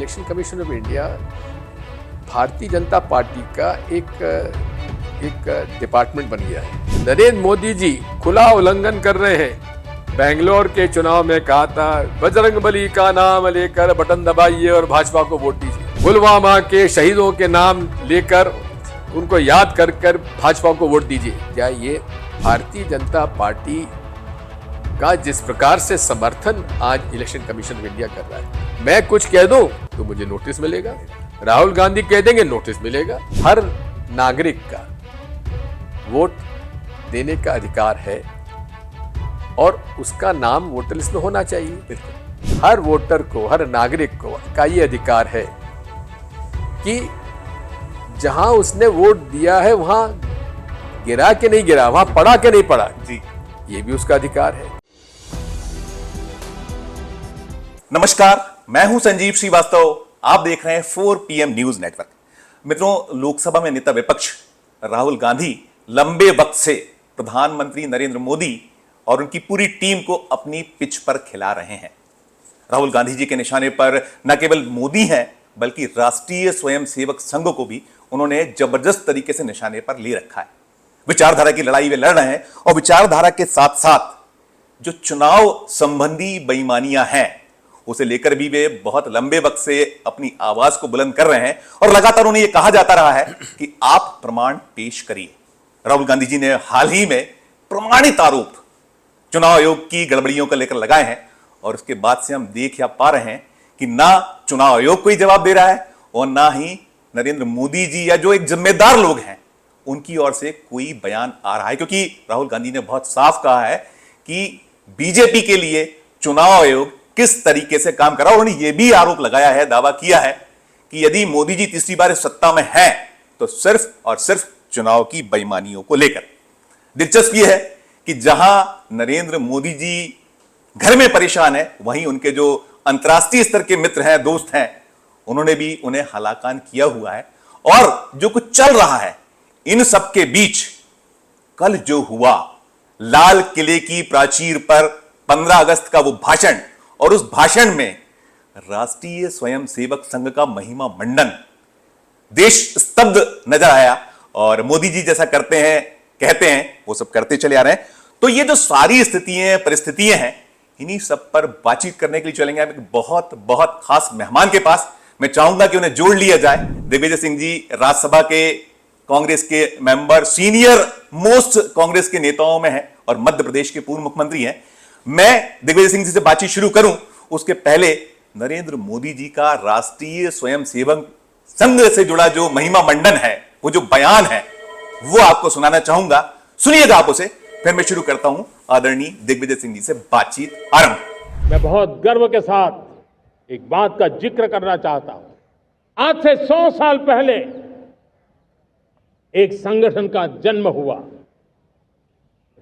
Election commission of India Bharatiya Janata party का एक department बन गया है। नरेंद्र मोदी जी खुला उल्लंघन कर रहे हैं। बेंगलोर के चुनाव में कहा था बजरंगबली का नाम लेकर बटन दबाइए और भाजपा को वोट दीजिए। पुलवामा के शहीदों के नाम लेकर उनको याद कर कर भाजपा को वोट दीजिए। क्या ये भारतीय जनता पार्टी का जिस प्रकार से समर्थन आज इलेक्शन कमीशन ऑफ इंडिया कर रहा है, मैं कुछ कह दूं तो मुझे नोटिस मिलेगा, राहुल गांधी कह देंगे नोटिस मिलेगा। हर नागरिक का वोट देने का अधिकार है और उसका नाम वोटर लिस्ट में होना चाहिए। हर वोटर को, हर नागरिक को का ये अधिकार है कि जहां उसने वोट दिया है वहां गिरा के नहीं गिरा, वहां पड़ा के नहीं पड़ा, जी ये भी उसका अधिकार है। नमस्कार, मैं हूं संजीव श्रीवास्तव। आप देख रहे हैं 4 PM न्यूज नेटवर्क। मित्रों, लोकसभा में नेता विपक्ष राहुल गांधी लंबे वक्त से प्रधानमंत्री नरेंद्र मोदी और उनकी पूरी टीम को अपनी पिच पर खिला रहे हैं। राहुल गांधी जी के निशाने पर न केवल मोदी हैं, बल्कि राष्ट्रीय स्वयंसेवक संघ को भी उन्होंने जबरदस्त तरीके से निशाने पर ले रखा है। विचारधारा की लड़ाई वे लड़ रहे हैं और विचारधारा के साथ साथ जो चुनाव संबंधी बेईमानियां हैं उसे लेकर भी वे बहुत लंबे वक्त से अपनी आवाज को बुलंद कर रहे हैं और लगातार उन्हें यह कहा जाता रहा है कि आप प्रमाण पेश करिए। राहुल गांधी जी ने हाल ही में प्रमाणित आरोप चुनाव आयोग की गड़बड़ियों को लेकर लगाए हैं और उसके बाद से हम देख या पा रहे हैं कि ना चुनाव आयोग कोई जवाब दे रहा है और ना ही नरेंद्र मोदी जी या जो एक जिम्मेदार लोग हैं उनकी ओर से कोई बयान आ रहा है, क्योंकि राहुल गांधी ने बहुत साफ कहा है कि बीजेपी के लिए चुनाव आयोग किस तरीके से काम कर रहा है। उन्होंने यह भी आरोप लगाया है, दावा किया है कि यदि मोदी जी तीसरी बार इस सत्ता में हैं तो सिर्फ और सिर्फ चुनाव की बेईमानियों को लेकर। दिलचस्प यह है कि जहां नरेंद्र मोदी जी घर में परेशान है, वहीं उनके जो अंतर्राष्ट्रीय स्तर के मित्र हैं, दोस्त हैं, उन्होंने भी उन्हें हलाकान किया हुआ है। और जो कुछ चल रहा है इन सबके बीच कल जो हुआ लाल किले की प्राचीर पर 15 अगस्त का वो भाषण, और उस भाषण में राष्ट्रीय स्वयंसेवक संघ का महिमा मंडन, देश स्तब्ध नजर आया। और मोदी जी जैसा करते हैं, कहते हैं, वो सब करते चले आ रहे हैं। तो ये जो सारी स्थितियां, परिस्थितियां हैं, इन्हीं सब पर बातचीत करने के लिए चलेंगे एक बहुत बहुत खास मेहमान के पास। मैं चाहूंगा कि उन्हें जोड़ लिया जाए। दिग्विजय सिंह जी राज्यसभा के कांग्रेस के मेंबर, सीनियर मोस्ट कांग्रेस के नेताओं में हैं और मध्य प्रदेश के पूर्व मुख्यमंत्री हैं। मैं दिग्विजय सिंह जी से बातचीत शुरू करूं उसके पहले नरेंद्र मोदी जी का राष्ट्रीय स्वयंसेवक संघ से जुड़ा जो महिमा मंडन है, वो जो बयान है, वो आपको सुनाना चाहूंगा। सुनिएगा आप उसे, फिर मैं शुरू करता हूं आदरणीय दिग्विजय सिंह जी से बातचीत आरंभ। मैं बहुत गर्व के साथ एक बात का जिक्र करना चाहता हूं। आज से 100 साल पहले एक संगठन का जन्म हुआ,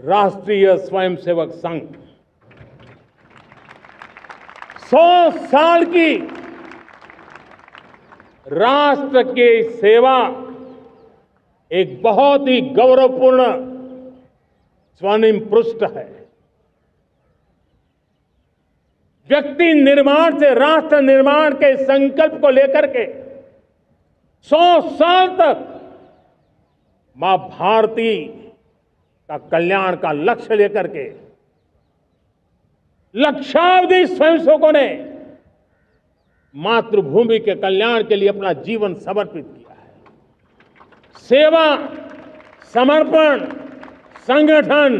राष्ट्रीय स्वयंसेवक संघ। 100 साल की राष्ट्र की सेवा एक बहुत ही गौरवपूर्ण स्वर्णिम पृष्ठ है। व्यक्ति निर्माण से राष्ट्र निर्माण के संकल्प को लेकर के 100 साल तक मां भारती का कल्याण का लक्ष्य लेकर के लक्षावधि स्वयंसेवकों ने मातृभूमि के कल्याण के लिए अपना जीवन समर्पित किया है। सेवा, समर्पण, संगठन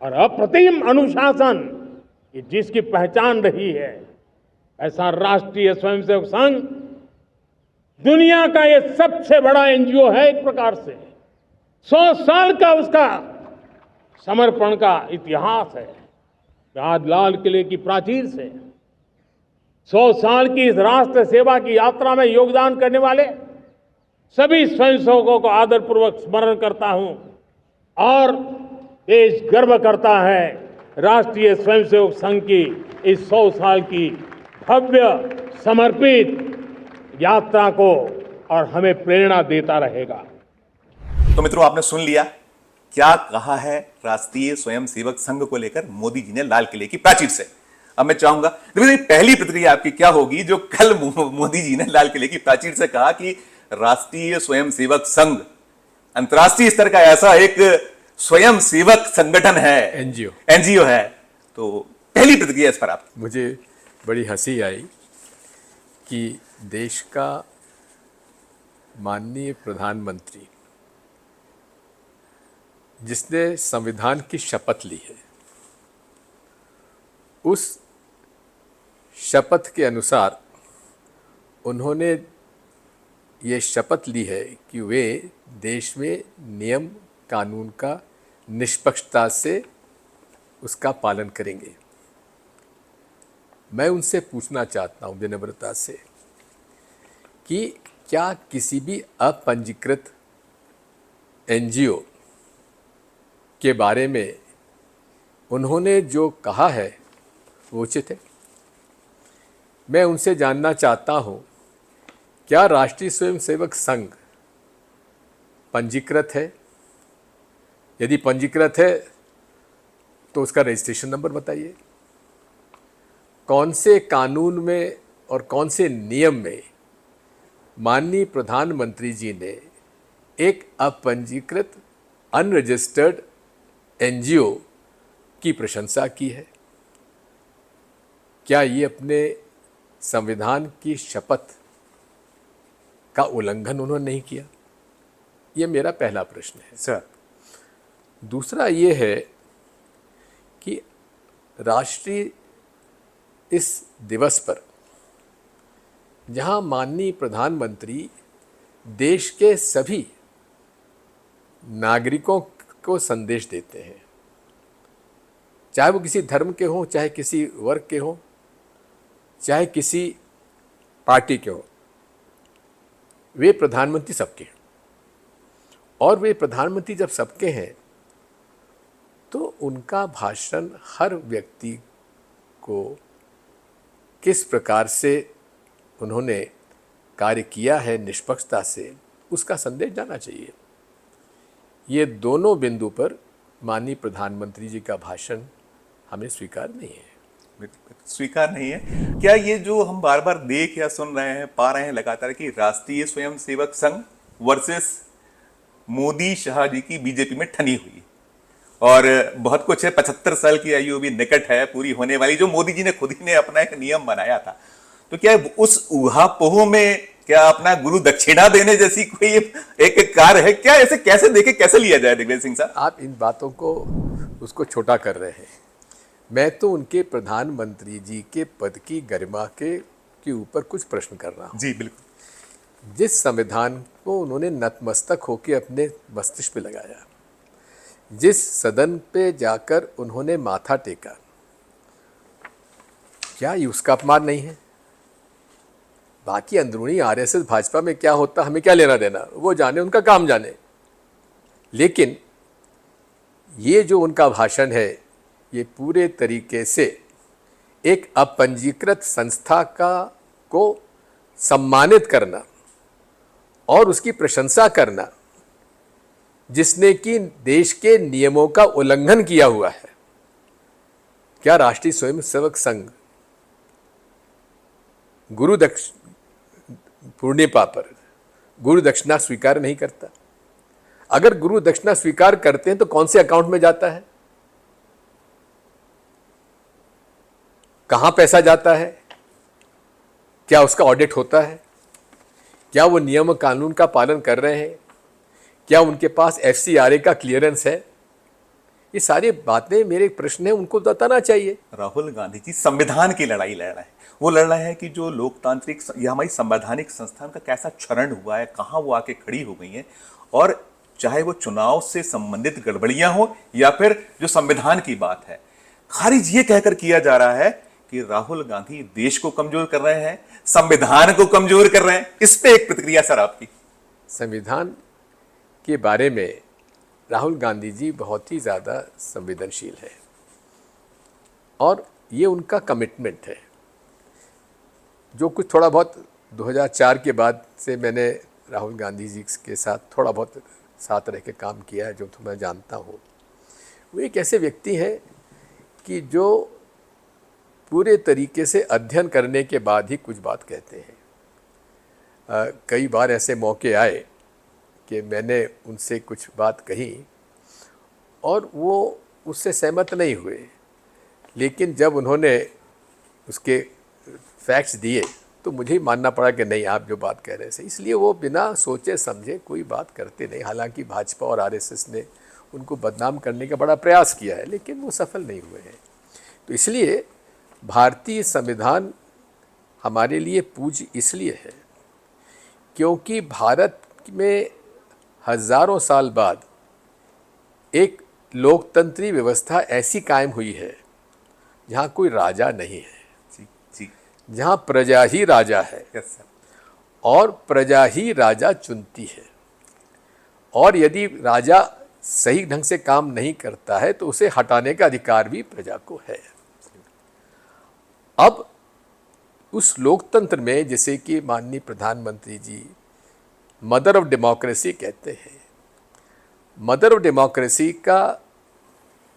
और अप्रतिम अनुशासन, ये जिसकी पहचान रही है, ऐसा राष्ट्रीय स्वयंसेवक संघ दुनिया का ये सबसे बड़ा NGO है। एक प्रकार से 100 साल का उसका समर्पण का इतिहास है। आज लाल किले की प्राचीर से 100 साल की इस राष्ट्र सेवा की यात्रा में योगदान करने वाले सभी स्वयंसेवकों को आदरपूर्वक स्मरण करता हूं और देश गर्व करता है राष्ट्रीय स्वयंसेवक संघ की इस 100 साल की भव्य समर्पित यात्रा को, और हमें प्रेरणा देता रहेगा। तो मित्रों, आपने सुन लिया क्या कहा है राष्ट्रीय स्वयंसेवक संघ को लेकर मोदी जी ने लाल किले की प्राचीर से। अब मैं चाहूंगा देखिए पहली प्रतिक्रिया आपकी क्या होगी जो कल मोदी जी ने लाल किले की प्राचीर से कहा कि राष्ट्रीय स्वयंसेवक संघ अंतर्राष्ट्रीय स्तर का ऐसा एक स्वयंसेवक संगठन है, एनजीओ है, तो पहली प्रतिक्रिया इस पर आप? मुझे बड़ी हंसी आई कि देश का माननीय प्रधानमंत्री जिसने संविधान की शपथ ली है, उस शपथ के अनुसार उन्होंने ये शपथ ली है कि वे देश में नियम कानून का निष्पक्षता से उसका पालन करेंगे। मैं उनसे पूछना चाहता हूं विनम्रता से कि क्या किसी भी अपंजीकृत एनजीओ के बारे में उन्होंने जो कहा है वो उचित है? मैं उनसे जानना चाहता हूं, क्या राष्ट्रीय स्वयंसेवक संघ पंजीकृत है? यदि पंजीकृत है तो उसका रजिस्ट्रेशन नंबर बताइए। कौन से कानून में और कौन से नियम में माननीय प्रधानमंत्री जी ने एक अपंजीकृत अनरजिस्टर्ड एनजीओ की प्रशंसा की है? क्या ये अपने संविधान की शपथ का उल्लंघन उन्होंने नहीं किया? ये मेरा पहला प्रश्न है सर। दूसरा ये है कि राष्ट्रीय इस दिवस पर जहां माननीय प्रधानमंत्री देश के सभी नागरिकों को संदेश देते हैं, चाहे वो किसी धर्म के हों, चाहे किसी वर्ग के हों, चाहे किसी पार्टी के हों, वे प्रधानमंत्री सबके हैं। और वे प्रधानमंत्री जब सबके हैं तो उनका भाषण हर व्यक्ति को किस प्रकार से उन्होंने कार्य किया है निष्पक्षता से, उसका संदेश जाना चाहिए। ये दोनों बिंदु पर माननीय प्रधानमंत्री जी का भाषण हमें स्वीकार नहीं है। स्वीकार नहीं है। क्या ये जो हम बार बार देख या सुन रहे हैं, पा रहे हैं लगातार कि राष्ट्रीय स्वयंसेवक संघ वर्सेस मोदी शाह जी की बीजेपी में ठनी हुई, और बहुत कुछ है, 75 साल की आयु भी निकट है पूरी होने वाली, जो मोदी जी ने खुद ही ने अपना एक नियम बनाया था। तो क्या उस ऊहापोह में क्या अपना गुरु दक्षिणा देने जैसी कोई एक कार्य है क्या? ऐसे कैसे देखे, कैसे लिया जाए दिग्विजय सिंह साहब? आप इन बातों को उसको छोटा कर रहे हैं। मैं तो उनके प्रधानमंत्री जी के पद की गरिमा के ऊपर कुछ प्रश्न कर रहा हूँ। जी बिल्कुल। जिस संविधान को उन्होंने नतमस्तक होकर अपने मस्तिष्क पे लगाया, जिस सदन पे जाकर उन्होंने माथा टेका, क्या ये उसका अपमान नहीं है? बाकी अंदरूनी आरएसएस भाजपा में क्या होता हमें क्या लेना देना, वो जाने, उनका काम जाने। लेकिन ये जो उनका भाषण है, ये पूरे तरीके से एक अपंजीकृत संस्था को सम्मानित करना और उसकी प्रशंसा करना जिसने कि देश के नियमों का उल्लंघन किया हुआ है। क्या राष्ट्रीय स्वयंसेवक संघ पूर्णिमा पर गुरु दक्षिणा स्वीकार नहीं करता? अगर गुरु दक्षिणा स्वीकार करते हैं तो कौन से अकाउंट में जाता है, कहां पैसा जाता है, क्या उसका ऑडिट होता है, क्या वो नियम कानून का पालन कर रहे हैं, क्या उनके पास FCRA का क्लियरेंस है? ये सारी बातें मेरे प्रश्न है, उनको बताना चाहिए। राहुल गांधी जी संविधान की लड़ाई लड़ रहे हैं। वो लड़ रहे हैं कि जो लोकतांत्रिक या हमारी संवैधानिक संस्थान का कैसा क्षरण हुआ है, कहाँ वो आके खड़ी हो गई है, और चाहे वो चुनाव से संबंधित गड़बड़ियां हो या फिर जो संविधान की बात है, खारिज ये कहकर किया जा रहा है कि राहुल गांधी देश को कमजोर कर रहे हैं, संविधान को कमजोर कर रहे हैं। इस पे एक प्रतिक्रिया सर आपकी। संविधान के बारे में राहुल गांधी जी बहुत ही ज़्यादा संवेदनशील है और ये उनका कमिटमेंट है। जो कुछ थोड़ा बहुत 2004 के बाद से मैंने राहुल गांधी जी के साथ थोड़ा बहुत साथ रह के काम किया है, जो तो मैं जानता हूँ, वो एक ऐसे व्यक्ति हैं कि जो पूरे तरीके से अध्ययन करने के बाद ही कुछ बात कहते हैं। कई बार ऐसे मौके आए कि मैंने उनसे कुछ बात कही और वो उससे सहमत नहीं हुए, लेकिन जब उन्होंने उसके फैक्ट्स दिए तो मुझे ही मानना पड़ा कि नहीं, आप जो बात कह रहे थे। इसलिए वो बिना सोचे समझे कोई बात करते नहीं। हालांकि भाजपा और आरएसएस ने उनको बदनाम करने का बड़ा प्रयास किया है, लेकिन वो सफल नहीं हुए हैं। तो इसलिए भारतीय संविधान हमारे लिए पूज्य इसलिए है क्योंकि भारत में हजारों साल बाद एक लोकतंत्री व्यवस्था ऐसी कायम हुई है जहाँ कोई राजा नहीं है, जी जहाँ प्रजा ही राजा है। Yes sir. और प्रजा ही राजा चुनती है, और यदि राजा सही ढंग से काम नहीं करता है तो उसे हटाने का अधिकार भी प्रजा को है। अब उस लोकतंत्र में, जैसे कि माननीय प्रधानमंत्री जी मदर ऑफ डेमोक्रेसी कहते हैं, मदर ऑफ डेमोक्रेसी का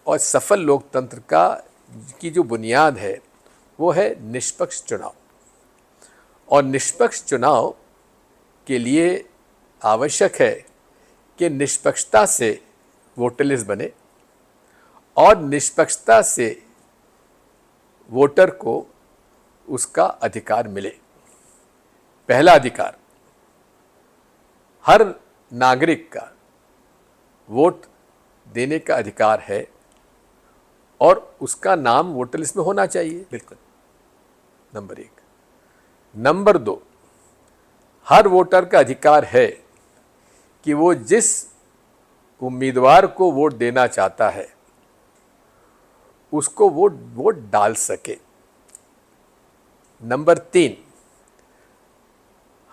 और सफल लोकतंत्र का की जो बुनियाद है वो है निष्पक्ष चुनाव। और निष्पक्ष चुनाव के लिए आवश्यक है कि निष्पक्षता से वोटर लिस्ट बने और निष्पक्षता से वोटर को उसका अधिकार मिले। पहला अधिकार, हर नागरिक का वोट देने का अधिकार है और उसका नाम वोटर लिस्ट में होना चाहिए। बिल्कुल। नंबर 1। नंबर 2, हर वोटर का अधिकार है कि वो जिस उम्मीदवार को वोट देना चाहता है उसको वोट डाल सके। नंबर 3,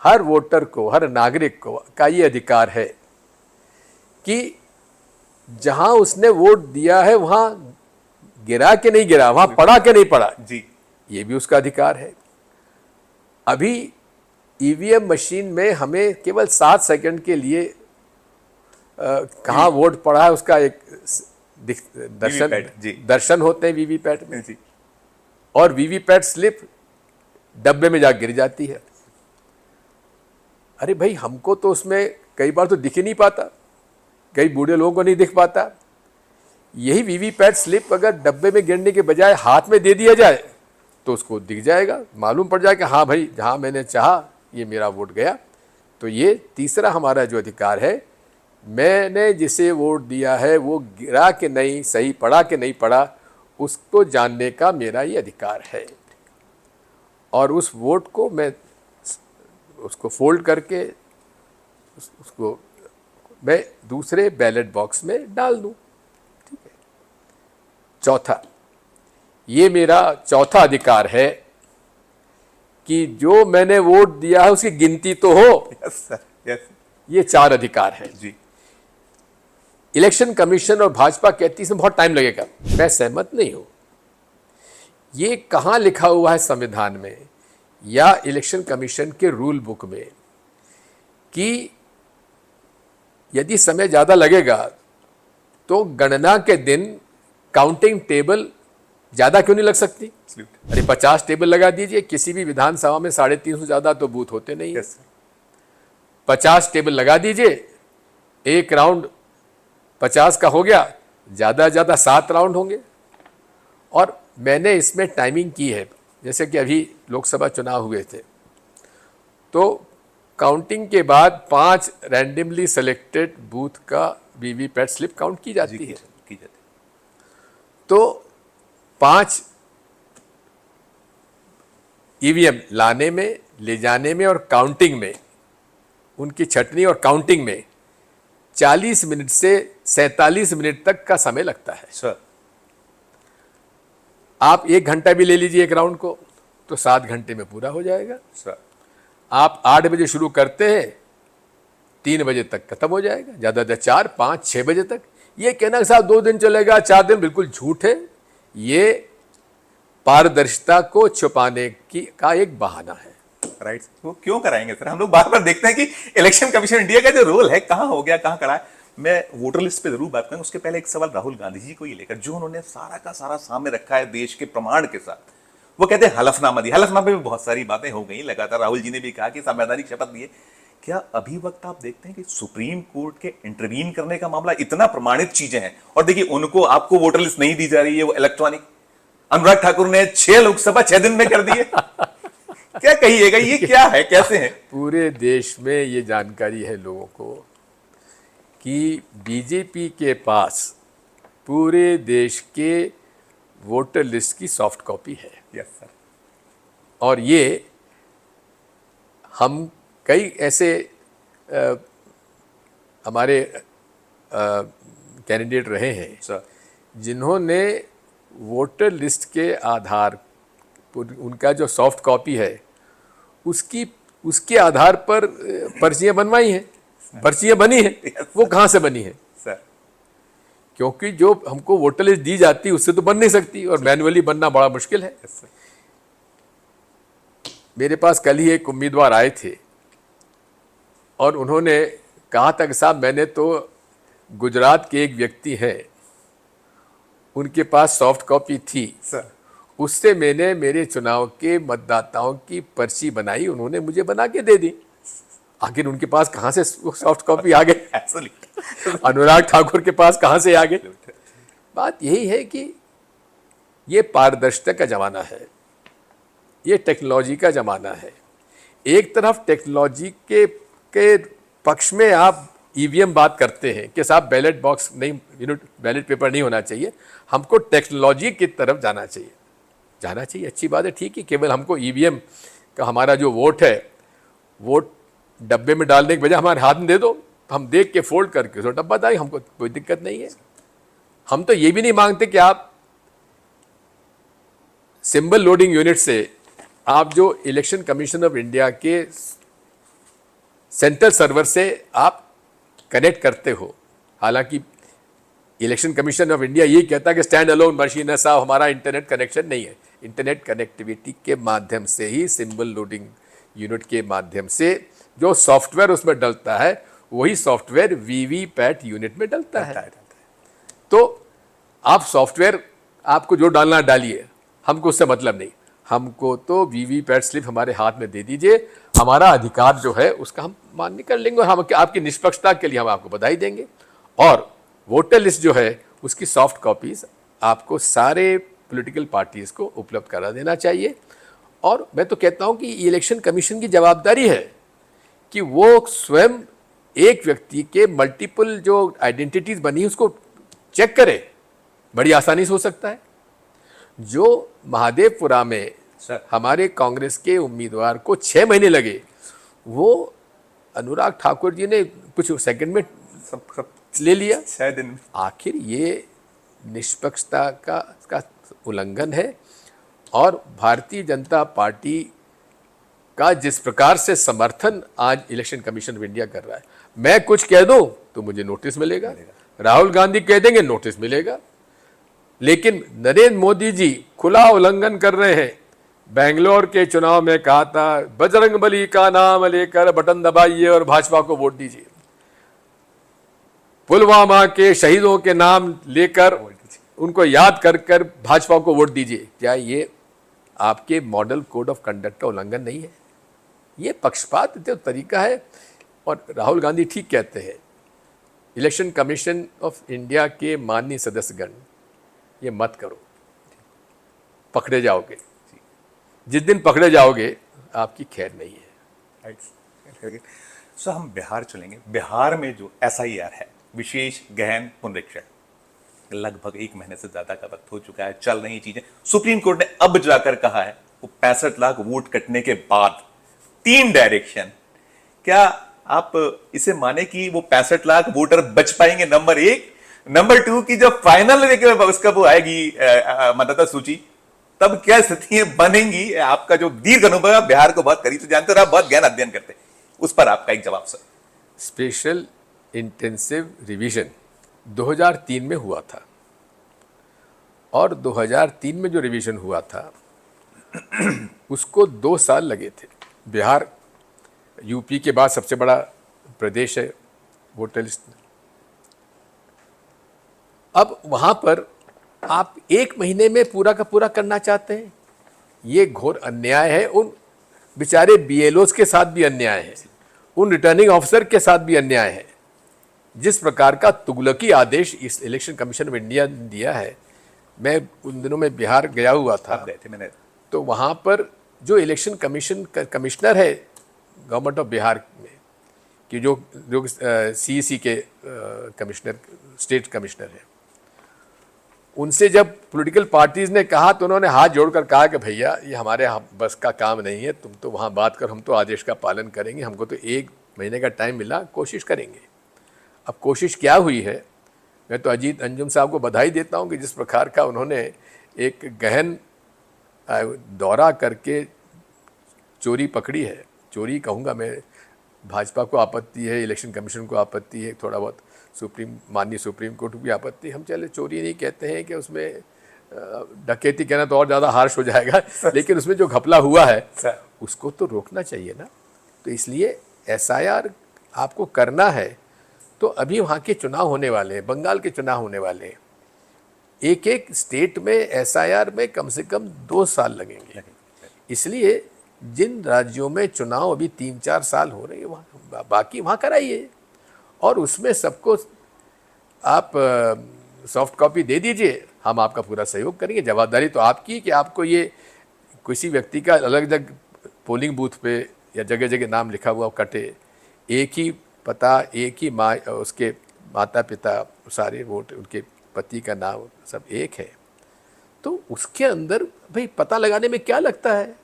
हर वोटर को, हर नागरिक को का ये अधिकार है कि जहां उसने वोट दिया है वहां गिरा के नहीं गिरा, वहां पड़ा के नहीं पड़ा, जी, ये भी उसका अधिकार है। अभी ईवीएम मशीन में हमें केवल 7 सेकंड के लिए कहाँ वोट पड़ा है उसका एक दर्शन होते हैं वीवीपैट में, जी। और वीवीपैट स्लिप डब्बे में जा गिर जाती है। अरे भाई, हमको तो उसमें कई बार तो दिख ही नहीं पाता, कई बूढ़े लोगों को नहीं दिख पाता। यही वीवीपैट स्लिप अगर डब्बे में गिरने के बजाय हाथ में दे दिया जाए तो उसको दिख जाएगा, मालूम पड़ जाएगा हाँ भाई, जहाँ मैंने चाहा ये मेरा वोट गया। तो ये तीसरा हमारा जो अधिकार है, मैंने जिसे वोट दिया है वो गिरा के नहीं, सही पड़ा कि नहीं पड़ा, उसको जानने का मेरा ये अधिकार है। और उस वोट को मैं उसको फोल्ड करके उसको मैं दूसरे बैलेट बॉक्स में डाल दूं। ठीक है। चौथा, ये मेरा चौथा अधिकार है कि जो मैंने वोट दिया है उसकी गिनती तो हो। Yes sir, yes. ये 4 अधिकार है जी। इलेक्शन कमीशन और भाजपा कहती है इसमें बहुत टाइम लगेगा, मैं सहमत नहीं हूं। ये कहां लिखा हुआ है संविधान में या इलेक्शन कमीशन के रूल बुक में कि यदि समय ज़्यादा लगेगा तो गणना के दिन काउंटिंग टेबल ज़्यादा क्यों नहीं लग सकती? अरे 50 टेबल लगा दीजिए, किसी भी विधानसभा में 350 ज़्यादा तो बूथ होते नहीं है। 50 टेबल लगा दीजिए, एक राउंड 50 का हो गया, ज़्यादा ज़्यादा 7 राउंड होंगे। और मैंने इसमें टाइमिंग की है, जैसे कि अभी लोकसभा चुनाव हुए थे तो काउंटिंग के बाद 5 रैंडमली सेलेक्टेड बूथ का वीवीपैट स्लिप काउंट की जाती है। तो 5 ईवीएम लाने में, ले जाने में और काउंटिंग में, उनकी छटनी और काउंटिंग में 40 मिनट से 47 मिनट तक का समय लगता है। सर, आप 1 घंटा भी ले लीजिए एक राउंड को तो 7 घंटे में पूरा हो जाएगा। सर, आप 8 बजे शुरू करते हैं, 3 बजे तक खत्म हो जाएगा, ज़्यादा से 4, 5, 6 बजे तक। ये कहना कि साहब 2 दिन चलेगा, 4 दिन, बिल्कुल झूठ है। ये पारदर्शिता को छुपाने का एक बहाना है। राइट। वो क्यों कराएंगे सर? हम लोग बार बार देखते हैं कि इलेक्शन कमीशन इंडिया का जो रोल है कहाँ हो गया, कहाँ करा है। मैं वोटर लिस्ट पे जरूर बात करूंगा, उसके पहले एक सवाल राहुल गांधी जी को ही लेकर, जो उन्होंने सारा का सारा सामने रखा है देश के प्रमाण के साथ। वो कहते हैं हलफनामा दिया। हलफनामे में बहुत सारी बातें हो गई, लगातार राहुल जी ने भी कहा कि संवैधानिक शपथ लिए। क्या अभी वक्त आप देखते हैं कि सुप्रीम कोर्ट के इंटरवीन करने का मामला, इतना प्रमाणित चीजें हैं, और देखिए उनको आपको वोटर लिस्ट नहीं दी जा रही है, वो इलेक्ट्रॉनिक। अनुराग ठाकुर ने 6 लोकसभा 6 दिन में कर दिए। क्या कहिएगा, ये क्या है, कैसे है? पूरे देश में ये जानकारी है लोगों को कि बीजेपी के पास पूरे देश के वोटर लिस्ट की सॉफ्ट कॉपी है। Yes sir. और ये हम कई ऐसे हमारे कैंडिडेट रहे हैं सर। जिन्होंने वोटर लिस्ट के आधार उनका जो सॉफ्ट कॉपी है उसके आधार पर पर्चियां बनवाई हैं, पर्चियां बनी हैं। वो कहाँ से बनी है सर? क्योंकि जो हमको वोटर लिस्ट दी जाती है उससे तो बन नहीं सकती, और मैन्युअली बनना बड़ा मुश्किल है। Yes sir. मेरे पास कल ही एक उम्मीदवार आए थे और उन्होंने कहा था कि साहब मैंने तो गुजरात के एक व्यक्ति हैं, उनके पास सॉफ्ट कॉपी थी सर। उससे मैंने मेरे चुनाव के मतदाताओं की पर्ची बनाई, उन्होंने मुझे बना के दे दी। आखिर उनके पास कहाँ से वो सॉफ्ट कॉपी आ गई? अनुराग ठाकुर के पास कहाँ से आ गई? बात यही है कि ये पारदर्शिता का जमाना है, ये टेक्नोलॉजी का जमाना है। एक तरफ टेक्नोलॉजी के पक्ष में आप ईवीएम बात करते हैं कि साहब बैलेट बॉक्स नहीं, बैलेट पेपर नहीं होना चाहिए, हमको टेक्नोलॉजी की तरफ जाना चाहिए। अच्छी बात है, ठीक है। केवल हमको ईवीएम का हमारा जो वोट है, वोट डब्बे में डालने के बजाय हमारे हाथ में दे दो, हम देख के फोल्ड करके तो डब्बा डालें, हमको कोई दिक्कत नहीं है। हम तो ये भी नहीं मांगते कि आप सिंबल लोडिंग यूनिट से आप जो इलेक्शन कमीशन ऑफ इंडिया के सेंट्रल सर्वर से आप कनेक्ट करते हो। हालांकि इलेक्शन कमीशन ऑफ इंडिया ये कहता है कि स्टैंड अलोन मशीन है साहब, हमारा इंटरनेट कनेक्शन नहीं है। इंटरनेट कनेक्टिविटी के माध्यम से ही, सिंबल लोडिंग यूनिट के माध्यम से जो सॉफ्टवेयर उसमें डलता है वही सॉफ्टवेयर वीवीपैट यूनिट में डलता है। तो आप सॉफ्टवेयर आपको जो डालना डालिए, हमको उससे मतलब नहीं। हमको तो वीवीपैट स्लिप हमारे हाथ में दे दीजिए, हमारा अधिकार जो है उसका हम मान्य कर लेंगे और हम आपकी निष्पक्षता के लिए हम आपको बधाई देंगे। और वोटर लिस्ट जो है उसकी सॉफ्ट कॉपीज आपको सारे पॉलिटिकल पार्टीज को उपलब्ध करा देना चाहिए। और मैं तो कहता हूं कि इलेक्शन कमीशन की जवाबदारी है कि वो स्वयं एक व्यक्ति के मल्टीपल जो आइडेंटिटीज बनी उसको चेक करे। बड़ी आसानी से हो सकता है। जो महादेवपुरा में हमारे कांग्रेस के उम्मीदवार को 6 महीने लगे, वो अनुराग ठाकुर जी ने कुछ सेकंड में सब ले लिया, 6 दिन में। आखिर ये निष्पक्षता का उल्लंघन है। और भारतीय जनता पार्टी का जिस प्रकार से समर्थन आज इलेक्शन कमीशन ऑफ इंडिया कर रहा है, मैं कुछ कह दूं तो मुझे नोटिस मिलेगा, राहुल गांधी कह देंगे नोटिस मिलेगा, लेकिन नरेंद्र मोदी जी खुला उल्लंघन कर रहे हैं। बेंगलोर के चुनाव में कहा था बजरंगबली का नाम लेकर बटन दबाइए और भाजपा को वोट दीजिए। पुलवामा के शहीदों के नाम लेकर उनको याद कर कर भाजपा को वोट दीजिए। क्या ये आपके मॉडल कोड ऑफ कंडक्ट का उल्लंघन नहीं है? ये पक्षपात जो तरीका है। और राहुल गांधी ठीक कहते हैं, इलेक्शन कमीशन ऑफ इंडिया के माननीय सदस्यगण, ये मत करो, पकड़े जाओगे। जिस दिन पकड़े जाओगे आपकी खैर नहीं है। सो हम बिहार चलेंगे। बिहार में जो SIR है, विशेष गहन पुनरीक्षण, लगभग 1 महीने से ज्यादा का वक्त हो चुका है, चल रही चीजें। सुप्रीम कोर्ट ने अब जाकर कहा है वो 65 लाख वोट कटने के बाद 3 डायरेक्शन। क्या आप इसे माने कि वो 65 लाख वोटर बच पाएंगे? नंबर 1। नंबर 2 की जब फाइनल उसका वो आएगी मतदाता सूची, तब क्या स्थितियां बनेंगी? आपका जो दीर्घ अनुभव है, बिहार को बहुत करीब से जानते हो, आप बहुत गहन अध्ययन करते हैं, उस पर आपका एक जवाब सर। स्पेशल इंटेंसिव रिवीजन 2003 में हुआ था, और 2003 में जो रिवीजन हुआ था उसको 2 साल लगे थे। बिहार यूपी के बाद सबसे बड़ा प्रदेश है वोटर लिस्ट में। अब वहाँ पर आप 1 महीने में पूरा का पूरा करना चाहते हैं, ये घोर अन्याय है। उन बेचारे बीएलओज के साथ भी अन्याय है, उन रिटर्निंग ऑफिसर के साथ भी अन्याय है। जिस प्रकार का तुगलकी आदेश इस इलेक्शन कमीशन ऑफ इंडिया ने दिया है, मैं उन दिनों में बिहार गया हुआ था, आप गए थे, मैंने तो वहाँ पर जो इलेक्शन कमीशन का कमिश्नर है गवर्नमेंट ऑफ बिहार में, कि जो जो सीईसी के कमिश्नर, स्टेट कमिश्नर है, उनसे जब पॉलिटिकल पार्टीज ने कहा तो उन्होंने हाथ जोड़कर कहा कि भैया ये हमारे बस का काम नहीं है, तुम तो वहाँ बात कर, हम तो आदेश का पालन करेंगे, हमको तो 1 महीने का टाइम मिला, कोशिश करेंगे। अब कोशिश क्या हुई है, मैं तो अजीत अंजुम साहब को बधाई देता हूँ कि जिस प्रकार का उन्होंने एक गहन दौरा करके चोरी पकड़ी है। चोरी कहूँगा मैं, भाजपा को आपत्ति है, इलेक्शन कमीशन को आपत्ति है, थोड़ा बहुत माननीय सुप्रीम कोर्ट को भी आपत्ति। हम चले चोरी नहीं कहते हैं कि उसमें डकैती कहना तो और ज़्यादा हार्श हो जाएगा, लेकिन उसमें जो घपला हुआ है उसको तो रोकना चाहिए ना। तो इसलिए एसआईआर आपको करना है। तो अभी वहाँ के चुनाव होने वाले हैं, बंगाल के चुनाव होने वाले हैं, एक एक स्टेट में एसआईआर में कम से कम 2 साल लगेंगे। इसलिए जिन राज्यों में चुनाव अभी 3-4 साल हो रहे हैं, वहाँ बाकी वहाँ कराइए, और उसमें सबको आप सॉफ्ट कॉपी दे दीजिए, हम आपका पूरा सहयोग करेंगे। जवाबदारी तो आपकी कि आपको ये किसी व्यक्ति का अलग अलग पोलिंग बूथ पे या जगह जगह नाम लिखा हुआ कटे, एक ही पता, एक ही माँ, उसके माता पिता, सारे वोट, उनके पति का नाम सब एक है, तो उसके अंदर भाई पता लगाने में क्या लगता है।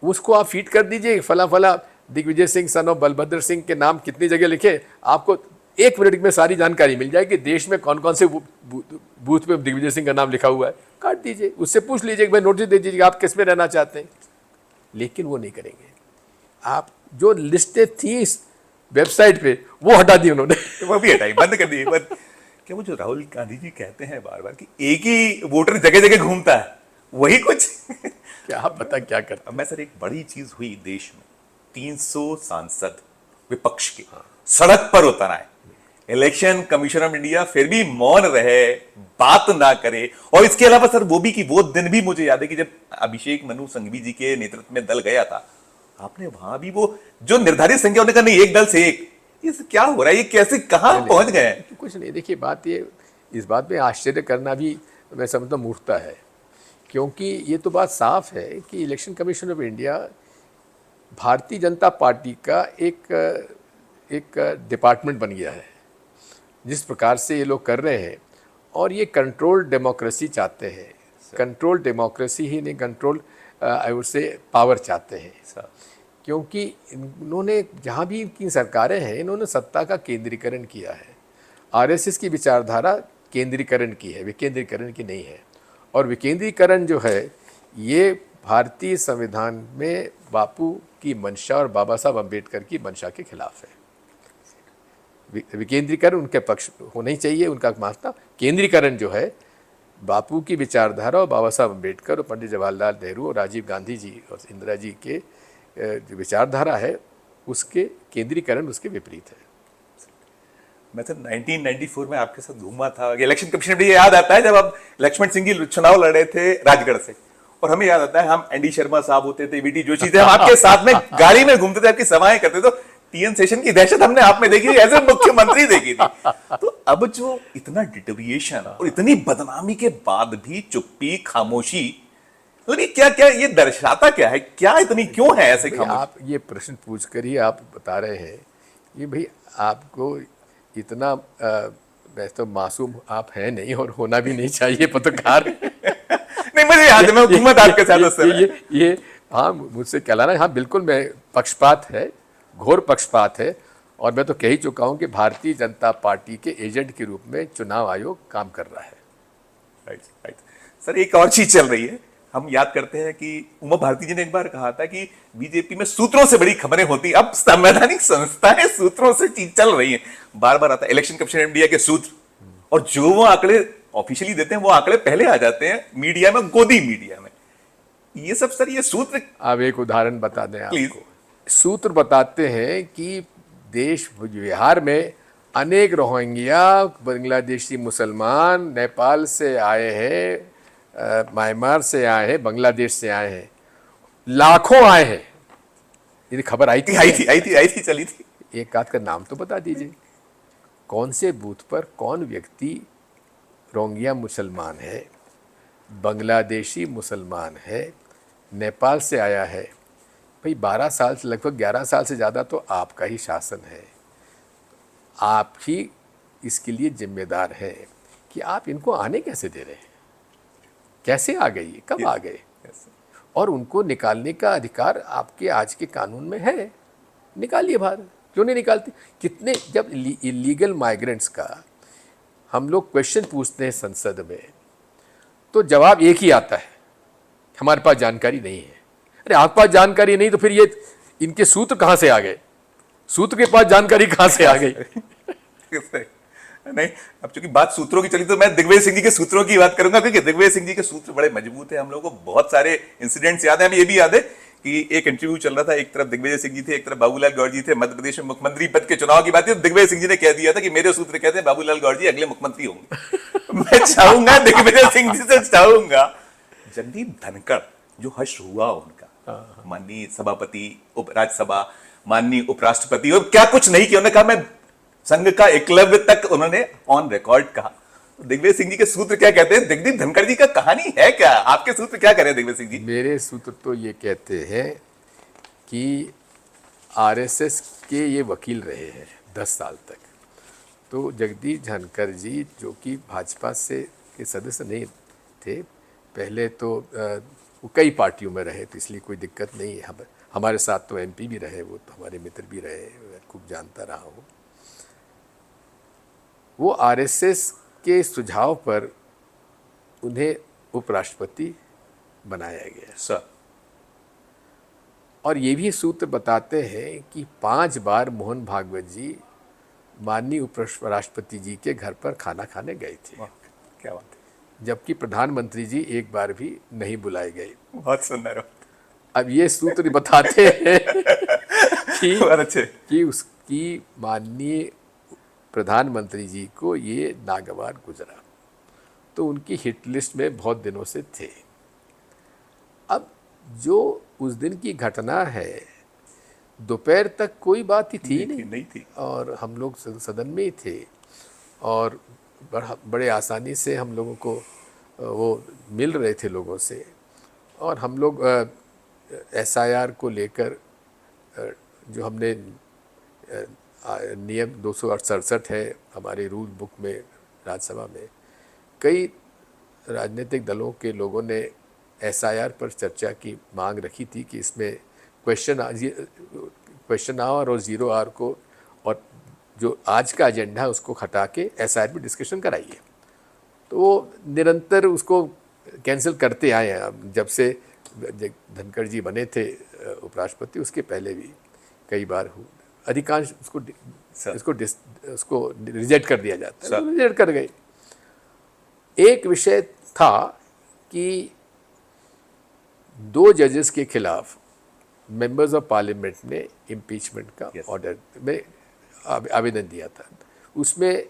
उसको आप फीड कर दीजिए, फला फला दिग्विजय सिंह सन ऑफ बलभद्र सिंह के नाम कितनी जगह लिखे, आपको 1 मिनट में सारी जानकारी मिल जाएगी। देश में कौन कौन से बूथ पे दिग्विजय सिंह का नाम लिखा हुआ है, काट दीजिए, उससे पूछ लीजिए कि भाई नोटिस दे दीजिए आप किस में रहना चाहते हैं। लेकिन वो नहीं करेंगे। आप जो लिस्टें थी इस वेबसाइट पे वो हटा दी उन्होंने, वो भी हटाई, बंद कर दी। पर क्या वो जो राहुल गांधी जी कहते हैं बार बार कि एक ही वोटर जगह जगह घूमता है, वही कुछ क्या पता क्या करता। अब मैं सर, एक बड़ी चीज हुई देश में, 300 सांसद विपक्ष के सड़क पर उतर आए, इलेक्शन कमीशन ऑफ इंडिया फिर भी मौन रहे, बात ना करे। और इसके अलावा सर वो भी कि वो दिन भी मुझे याद है कि जब अभिषेक मनु संघवी जी के नेतृत्व में दल गया था, आपने वहां भी वो जो निर्धारित संख्या उन्होंने कहा नहीं, एक दल से एक, ये क्या हो रहा है, ये कैसे कहां पहुंच गए? कुछ नहीं, देखिए बात ये, इस बात में आश्चर्य करना भी मैं समझता मूर्खता है, क्योंकि ये तो बात साफ है कि election commission of India Bharatiya Janata party का एक डिपार्टमेंट बन गया है। जिस प्रकार से ये लोग कर रहे हैं, और ये कंट्रोल डेमोक्रेसी चाहते हैं, कंट्रोल डेमोक्रेसी ही नहीं, control I would say power चाहते हैं, क्योंकि इन्होंने जहाँ भी इनकी सरकारें हैं, इन्होंने सत्ता का केंद्रीकरण किया है। आरएसएस की विचारधारा केंद्रीकरण की है, विकेंद्रीकरण की नहीं है। और विकेंद्रीकरण जो है ये भारतीय संविधान में बापू की मंशा और बाबा साहब अम्बेडकर की मंशा के खिलाफ है। विकेंद्रीकरण उनके पक्ष होना ही चाहिए, उनका मानना। केंद्रीकरण जो है बापू की विचारधारा और बाबा साहब अम्बेडकर और पंडित जवाहरलाल नेहरू और राजीव गांधी जी और इंदिरा जी के जो विचारधारा है, उसके केंद्रीकरण उसके विपरीत है। मैं सर 1994 में आपके साथ घूमा था, इलेक्शन कमीशन भी याद आता है जब आप लक्ष्मण सिंह जी चुनाव लड़ रहे थे राजगढ़ से, और हमें याद आता है हम एनडी शर्मा साहब होते थे, वीटी जोशी थे, हम आपके साथ में गाड़ी में घूमते थे, आपकी सभाएं करते थे। तो टीएन सेशन की दहशत हमने आप में देखी थी, एज ए मुख्यमंत्री देखी थी। तो अब जो इतना डिटेरिएशन और इतनी बदनामी के बाद भी चुप्पी, खामोशी, मतलब क्या क्या ये दर्शाता क्या है, क्या इतनी क्यों है ऐसे खामोशी? आप ये प्रश्न पूछ कर ही आप बता रहे हैं ये भाई, आपको इतना वैसे तो मासूम आप हैं नहीं और होना भी नहीं चाहिए पत्रकार। नहीं, मुझे याद है मैं हुकूमत आपके साथ उस समय। ये हाँ, मुझसे कहलाना, हाँ बिल्कुल, मैं पक्षपात है, घोर पक्षपात है। और मैं तो कह ही चुका हूँ कि भारतीय जनता पार्टी के एजेंट के रूप में चुनाव आयोग काम कर रहा है। राइट सर, एक और चीज चल रही है, हम याद करते हैं कि उमा भारती जी ने एक बार कहा था कि बीजेपी में सूत्रों से बड़ी खबरें होती, अब संवैधानिक संस्थाएं सूत्रों से चीज चल रही है। बार बार आता है इलेक्शन कमीशन इंडिया के सूत्र, और जो वो आंकड़े ऑफिशियली देते हैं वो आंकड़े पहले आ जाते हैं मीडिया में, गोदी मीडिया में। ये सब सर, ये सूत्र, अब एक उदाहरण बता दें प्लीज। आपको। सूत्र बताते हैं कि देश बिहार में अनेक रोहिंग्या, बांग्लादेशी मुसलमान नेपाल से आए हैं, म्यांमार से आए हैं, बांग्लादेश से आए हैं, लाखों आए हैं। ये खबर आई थी चली थी। एक आध का नाम तो बता दीजिए, कौन से बूथ पर कौन व्यक्ति रोहिंग्या मुसलमान है, बांग्लादेशी मुसलमान है, नेपाल से आया है। भाई 12 साल से, लगभग 11 साल से ज़्यादा तो आपका ही शासन है, आप ही इसके लिए जिम्मेदार हैं कि आप इनको आने कैसे दे रहे हैं, कैसे आ गए, ये कब आ गए। और उनको निकालने का अधिकार आपके आज के कानून में है, निकालिए बाहर, क्यों नहीं निकालते। कितने, जब इलीगल माइग्रेंट्स का हम लोग क्वेश्चन पूछते हैं संसद में, तो जवाब एक ही आता है, हमारे पास जानकारी नहीं है। अरे आपके पास जानकारी नहीं तो फिर ये इनके सूत्र कहाँ से आ गए, सूत्र के पास जानकारी कहाँ से आ गई। नहीं, अब चूंकि बात सूत्रों की चली तो मैं दिग्विजय सिंह जी के सूत्रों की बात करूंगा, क्योंकि दिग्विजय सिंह जी के सूत्र बड़े मजबूत है। हम लोगों को बहुत सारे इंसिडेंट्स याद है। हमें ये भी याद है कि एक इंटरव्यू चल रहा था, एक तरफ दिग्विजय सिंह जी थे, एक तरफ बाबूलाल गौर जी थे, मध्य प्रदेश में मुख्यमंत्री पद के चुनाव की बात थी, तो दिग्विजय सिंह जी ने कह दिया था कि मेरे सूत्र कहते हैं बाबूलाल गौर जी अगले मुख्यमंत्री होंगे। मैं चाहूंगा दिग्विजय सिंह जी से चाहूंगा, जगदीप धनखड़ जो हर्ष हुआ उनका, माननीय सभापति, राज्यसभा, माननीय उपराष्ट्रपति, और क्या कुछ नहीं किया, उन्होंने कहा मैं संघ का एकलव्य तक उन्होंने ऑन रिकॉर्ड कहा। दिग्विजय सिंह जी के सूत्र क्या कहते हैं, जगदीप धनखड़ जी का कहानी है क्या, आपके सूत्र क्या करें दिग्विजय सिंह जी? मेरे सूत्र तो ये कहते हैं कि आरएसएस के ये वकील रहे हैं 10 साल तक। तो जगदीप धनखड़ जी जो कि भाजपा से के सदस्य नहीं थे, पहले तो वो कई पार्टियों में रहे, तो इसलिए कोई दिक्कत नहीं है। हमारे साथ तो एमपी भी रहे, वो तो हमारे मित्र भी रहे, खूब जानता रहा हूँ। वो आरएसएस के सुझाव पर उन्हें उपराष्ट्रपति बनाया गया सर। और ये भी सूत्र बताते हैं कि 5 बार मोहन भागवत जी माननीय उपराष्ट्रपति जी के घर पर खाना खाने गए थे। क्या बात है। जबकि प्रधानमंत्री जी एक बार भी नहीं बुलाए गए। बहुत सुंदर। अब ये सूत्र बताते हैं कि उसकी माननीय प्रधानमंत्री जी को ये नागवार गुजरा, तो उनकी हिट लिस्ट में बहुत दिनों से थे। अब जो उस दिन की घटना है, दोपहर तक कोई बात ही थी नहीं थी। और हम लोग सदन में ही थे, और बड़े आसानी से हम लोगों को वो मिल रहे थे लोगों से, और हम लोग एसआईआर को लेकर जो हमने नियम 267 है हमारे रूल बुक में, राज्यसभा में कई राजनीतिक दलों के लोगों ने एसआईआर पर चर्चा की मांग रखी थी कि इसमें क्वेश्चन आवर और 0 आवर को, और जो आज का एजेंडा है उसको हटा के एसआईआर पर डिस्कशन कराइए। तो वो निरंतर उसको कैंसिल करते आए हैं। जब से धनखड़ जी बने थे उपराष्ट्रपति, उसके पहले भी कई बार अधिकांश उसको रिजेक्ट कर दिया जाता है, रिजेक्ट कर गए। एक विषय था कि 2 जजेस के खिलाफ मेंबर्स ऑफ पार्लियामेंट ने इम्पीचमेंट का ऑर्डर में आवेदन दिया था। उसमें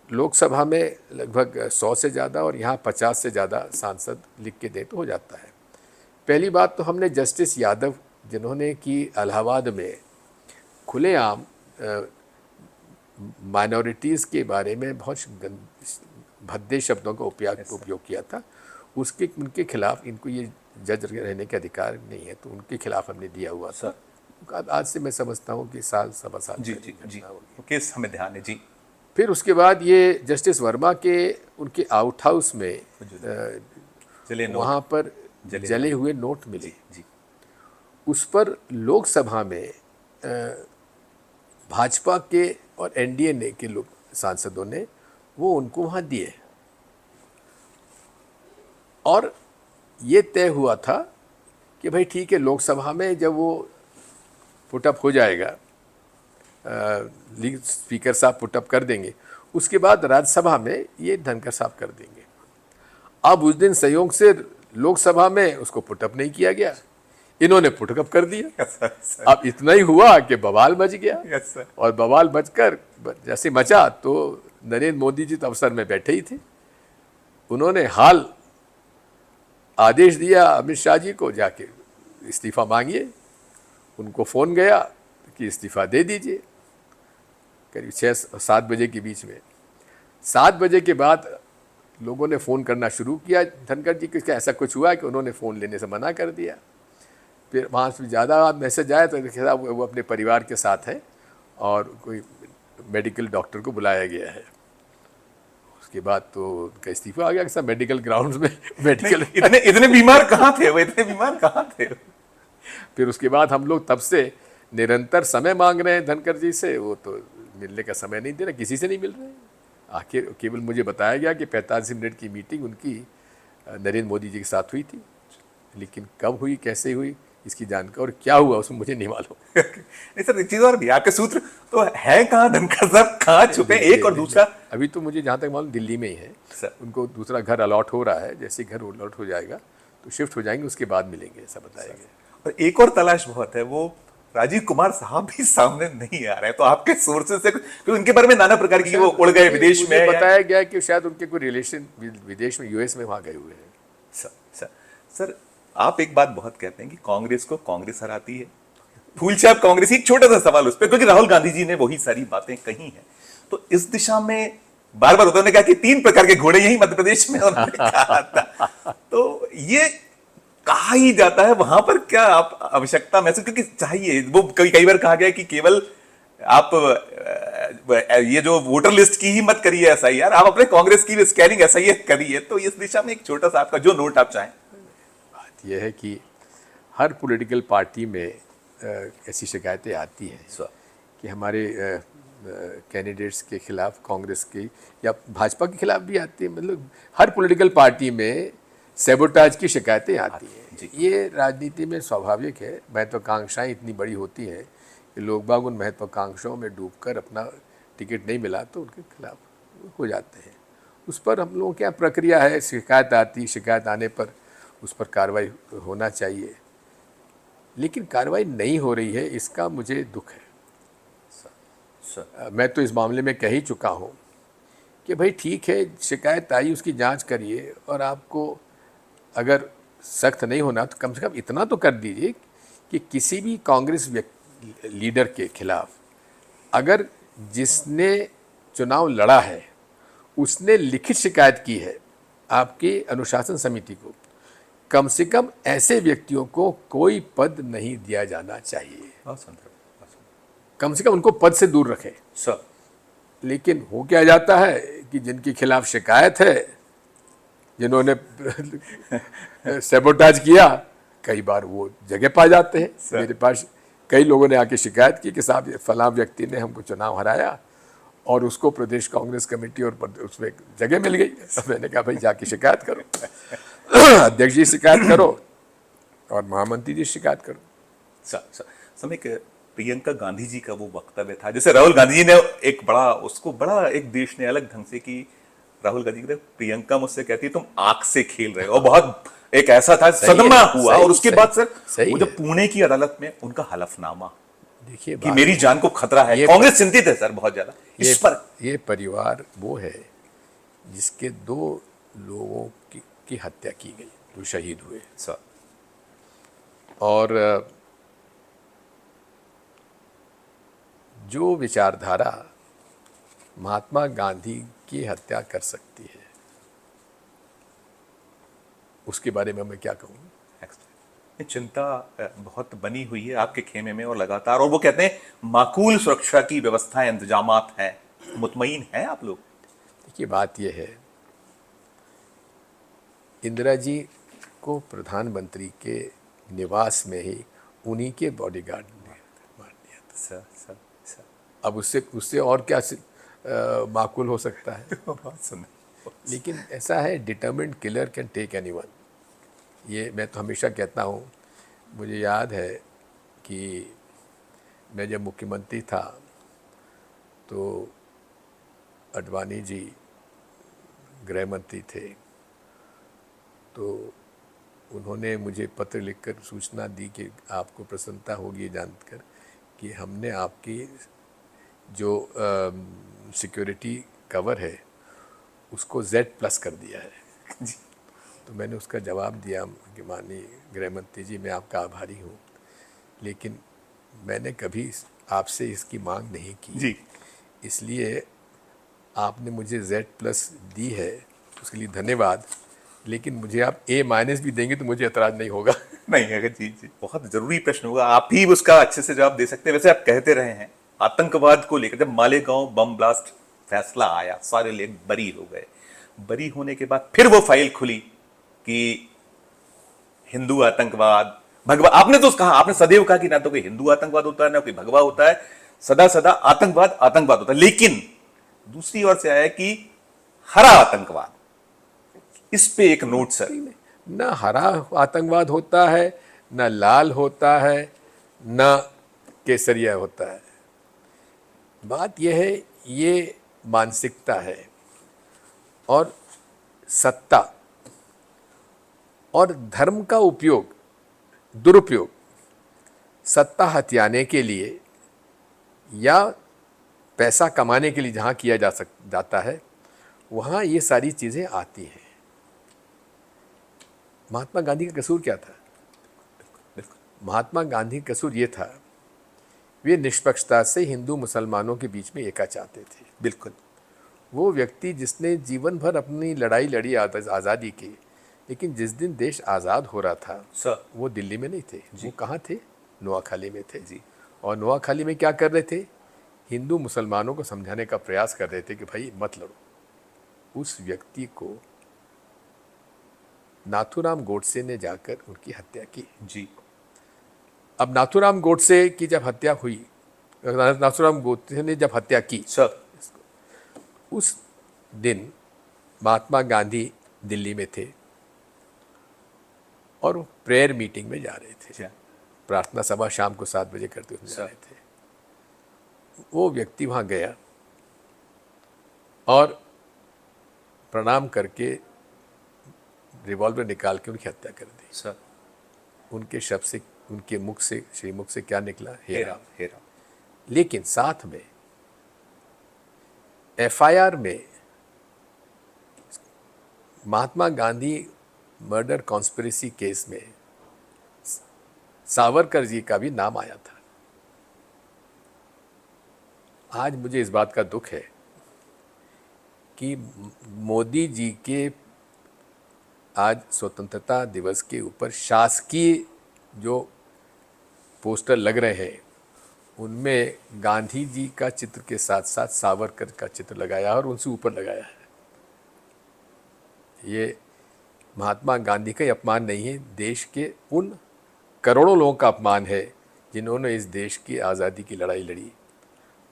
लोकसभा में लगभग 100 से ज़्यादा और यहाँ 50 से ज़्यादा सांसद लिख के दे तो हो जाता है। पहली बात तो हमने जस्टिस यादव जिन्होंने कि इलाहाबाद में खुलेआम माइनॉरिटीज़ के बारे में बहुत भद्दे शब्दों का उपयोग किया था, उनके खिलाफ इनको ये जज रहने के अधिकार नहीं है, तो उनके खिलाफ हमने दिया हुआ था। आज से मैं समझता हूँ कि साल सवा साल जी केस हमें ध्यान है जी। फिर उसके बाद ये जस्टिस वर्मा के उनके आउट हाउस में वहाँ पर जले हुए नोट मिले जी। उस पर लोकसभा में भाजपा के और एनडीए के लोग सांसदों ने वो उनको वहाँ दिए, और ये तय हुआ था कि भाई ठीक है, लोकसभा में जब वो पुटअप हो जाएगा, स्पीकर साहब पुटअप कर देंगे, उसके बाद राज्यसभा में ये धनखड़ साहब कर देंगे। अब उस दिन संयोग से लोकसभा में उसको पुटअप नहीं किया गया, इन्होंने पुटअप कर दिया। अब इतना ही हुआ कि बवाल मच गया, और बवाल मचकर जैसे मचा तो नरेंद्र मोदी जी तो अवसर में बैठे ही थे, उन्होंने हाल आदेश दिया अमित शाह जी को, जाके इस्तीफा मांगिए। उनको फ़ोन गया कि इस्तीफा दे दीजिए, करीब 6-7 बजे के बीच में। 7 बजे के बाद लोगों ने फ़ोन करना शुरू किया धनखड़ जी को, ऐसा कुछ हुआ कि उन्होंने फ़ोन लेने से मना कर दिया। फिर वहाँ से ज़्यादा मैसेज आया तो देखा वो अपने परिवार के साथ है और कोई मेडिकल डॉक्टर को बुलाया गया है। उसके बाद तो उनका इस्तीफा आ गया, सब मेडिकल ग्राउंड्स में मेडिकल इतने बीमार कहाँ थे वो, इतने बीमार कहाँ थे? फिर उसके बाद हम लोग तब से निरंतर समय मांग रहे हैं धनखड़ जी से, वो तो मिलने का समय नहीं दे रहे, किसी से नहीं मिल रहे हैं। आखिर केवल मुझे बताया गया कि 45 मिनट की मीटिंग उनकी नरेंद्र मोदी जी के साथ हुई थी, लेकिन कब हुई, कैसे हुई, इसकी जानकारी और क्या हुआ उसमें मुझे नहीं मालूम। नहीं सर, एक चीज और भी, आपके सूत्र तो है कहाँ धनखड़ साहब, कहाँ छुपे? एक और दूसरा, अभी तो मुझे जहाँ तक मालूम दिल्ली में ही है सर। उनको दूसरा घर अलॉट हो रहा है, जैसे घर अलॉट हो जाएगा तो शिफ्ट हो जाएंगे, उसके बाद मिलेंगे, ऐसा बताएंगे। और एक और तलाश बहुत है, वो राजीव कुमार साहब भी सामने नहीं आ रहे हैं, तो आपके सोर्सेज से क्योंकि उनके बारे में नाना प्रकार की वो उड़ गए विदेश में, बताया गया कि शायद उनके कोई रिलेशन विदेश में, यूएस में वहाँ गए हुए हैं। सर आप एक बात बहुत कहते हैं कि कांग्रेस को कांग्रेस हराती है, फूलछाप कांग्रेस। एक छोटा सा सवाल उस पर, क्योंकि राहुल गांधी जी ने वही सारी बातें कही हैं, तो इस दिशा में बार बार उन्होंने कहा कि 3 प्रकार के घोड़े यही मध्य प्रदेश में उन्होंने कहा था, तो ये कहा ही जाता है, वहां पर क्या आप आवश्यकता महसूस, क्योंकि चाहिए वो कई बार कहा गया कि केवल आप ये जो वोटर लिस्ट की ही मत करिए एसआईआर, आप अपने कांग्रेस की भी स्कैनिंग एसआईआर करिए। तो इस दिशा में एक छोटा सा आपका जो नोट आप चाहें। बात यह है कि हर पॉलिटिकल पार्टी में ऐसी शिकायतें आती हैं कि हमारे कैंडिडेट्स के खिलाफ, कांग्रेस की या भाजपा के खिलाफ भी आती है, मतलब हर पॉलिटिकल पार्टी में सैबोटाज की शिकायतें आती हैं। ये राजनीति में स्वाभाविक है। महत्वाकांक्षाएं इतनी बड़ी होती हैं कि लोग बाग उन महत्वाकांक्षाओं में डूबकर अपना टिकट नहीं मिला तो उनके खिलाफ हो जाते हैं। उस पर हम लोगों क्या प्रक्रिया है, शिकायत आती, शिकायत आने पर उस पर कार्रवाई होना चाहिए, लेकिन कार्रवाई नहीं हो रही है, इसका मुझे दुख है। मैं तो इस मामले में कह ही चुका हूँ कि भाई ठीक है, शिकायत आई, उसकी जांच करिए, और आपको अगर सख्त नहीं होना तो कम से कम इतना तो कर दीजिए कि किसी भी कांग्रेस लीडर के खिलाफ अगर जिसने चुनाव लड़ा है उसने लिखित शिकायत की है आपकी अनुशासन समिति को, कम से कम ऐसे व्यक्तियों को कोई पद नहीं दिया जाना चाहिए। कम से कम उनको पद से दूर रखें सर। लेकिन हो क्या जाता है कि जिनके खिलाफ शिकायत है, जिन्होंने सैबोटाज किया, कई बार वो जगह पा जाते हैं। मेरे पास कई लोगों ने आके शिकायत की कि साहब फलां व्यक्ति ने हमको चुनाव हराया और उसको प्रदेश कांग्रेस कमेटी और उसमें जगह मिल गई। मैंने कहा भाई जाके शिकायत करो, अध्यक्ष जी शिकायत करो और महामंत्री जी शिकायत करो। समय प्रियंका गांधी जी का वो वक्तव्य था, जैसे राहुल गांधी जी ने एक बड़ा एक देश ने अलग ढंग से की। राहुल गांधी कहते प्रियंका मुझसे कहती तुम आंख से खेल रहे हो, और बहुत एक ऐसा था, सदमा हुआ। और उसके बाद सर वो जब पुणे की अदालत में उनका हलफनामा, देखिए कि मेरी जान को खतरा है, कांग्रेस चिंतित है सर बहुत ज्यादा इस पर। ये परिवार वो है जिसके 2 लोगों की हत्या की गई, जो शहीद हुए सर, और जो विचारधारा महात्मा गांधी की हत्या कर सकती है उसके बारे में मैं क्या कहूँ। चिंता बहुत बनी हुई है आपके खेमे में और लगातार, और वो कहते हैं माकूल सुरक्षा की व्यवस्था इंतजामात हैं, मुतमईन हैं आप लोग? देखिए बात यह है, इंदिरा जी को प्रधानमंत्री के निवास में ही उन्हीं के बॉडीगार्ड ने मार दिया था। सर अब उससे और क्या माकूल हो सकता है। लेकिन ऐसा है, determined killer can take anyone. ये मैं तो हमेशा कहता हूँ। मुझे याद है कि मैं जब मुख्यमंत्री था तो अडवाणी जी गृह मंत्री थे, तो उन्होंने मुझे पत्र लिखकर सूचना दी कि आपको प्रसन्नता होगी जानकर कि हमने आपकी जो सिक्योरिटी कवर है उसको Z+ कर दिया है। जी तो मैंने उसका जवाब दिया कि माननीय गृह मंत्री जी, मैं आपका आभारी हूँ, लेकिन मैंने कभी आपसे इसकी मांग नहीं की। जी इसलिए आपने मुझे Z+ दी है, उसके लिए धन्यवाद, लेकिन मुझे आप A- भी देंगे तो मुझे एतराज़ नहीं होगा। नहीं है जी जी, बहुत जरूरी प्रश्न होगा, आप ही उसका अच्छे से जवाब दे सकते हैं। वैसे आप कहते रहे हैं आतंकवाद को लेकर, जब मालेगांव बम ब्लास्ट फैसला आया, सारे लोग बरी हो गए, बरी होने के बाद फिर वो फाइल खुली कि हिंदू आतंकवाद, भगवा, आपने तो कहा, आपने सदैव कहा कि ना तो कोई हिंदू आतंकवाद होता है ना कोई भगवा होता है, सदा सदा आतंकवाद आतंकवाद होता है। लेकिन दूसरी ओर से आया कि हरा आतंकवाद, इस पे एक नोट सर। न हरा आतंकवाद होता है, न लाल होता है, न केसरिया होता है। बात यह है, ये मानसिकता है और सत्ता और धर्म का उपयोग, दुरुपयोग सत्ता हथियाने के लिए या पैसा कमाने के लिए जहाँ किया जाता है, वहाँ ये सारी चीज़ें आती हैं। महात्मा गांधी का कसूर क्या था? महात्मा गांधी का कसूर ये था, वे निष्पक्षता से हिंदू मुसलमानों के बीच में एका चाहते थे। बिल्कुल। वो व्यक्ति जिसने जीवन भर अपनी लड़ाई लड़ी आज़ादी की, लेकिन जिस दिन देश आज़ाद हो रहा था सर वो दिल्ली में नहीं थे, वो कहाँ थे? नोआखाली में थे जी। और नोआखाली में क्या कर रहे थे? हिंदू मुसलमानों को समझाने का प्रयास कर रहे थे कि भाई मत लड़ो। उस व्यक्ति को नाथूराम गोडसे ने जाकर उनकी हत्या की। जी अब नाथूराम गोडसे की जब हत्या हुई, नाथूराम गोडसे ने जब हत्या की, सर, उस दिन महात्मा गांधी दिल्ली में थे और वो प्रेयर मीटिंग में जा रहे थे। प्रार्थना सभा शाम को 7 बजे करते हुए जा रहे थे। वो व्यक्ति वहाँ गया और प्रणाम करके रिवॉल्वर निकाल के उनकी हत्या कर दी। सर, उनके शब्द से, उनके मुख से, श्रीमुख से क्या निकला? हेरा हेरा। लेकिन साथ में FIR में Mahatma Gandhi murder conspiracy case में सावरकर जी का भी नाम आया था। आज मुझे इस बात का दुख है कि मोदी जी के आज स्वतंत्रता दिवस के ऊपर शासकीय जो पोस्टर लग रहे हैं, उनमें गांधी जी का चित्र के साथ साथ सावरकर का चित्र लगाया और उनसे ऊपर लगाया है। ये महात्मा गांधी का अपमान नहीं है, देश के उन करोड़ों लोगों का अपमान है जिन्होंने इस देश की आज़ादी की लड़ाई लड़ी।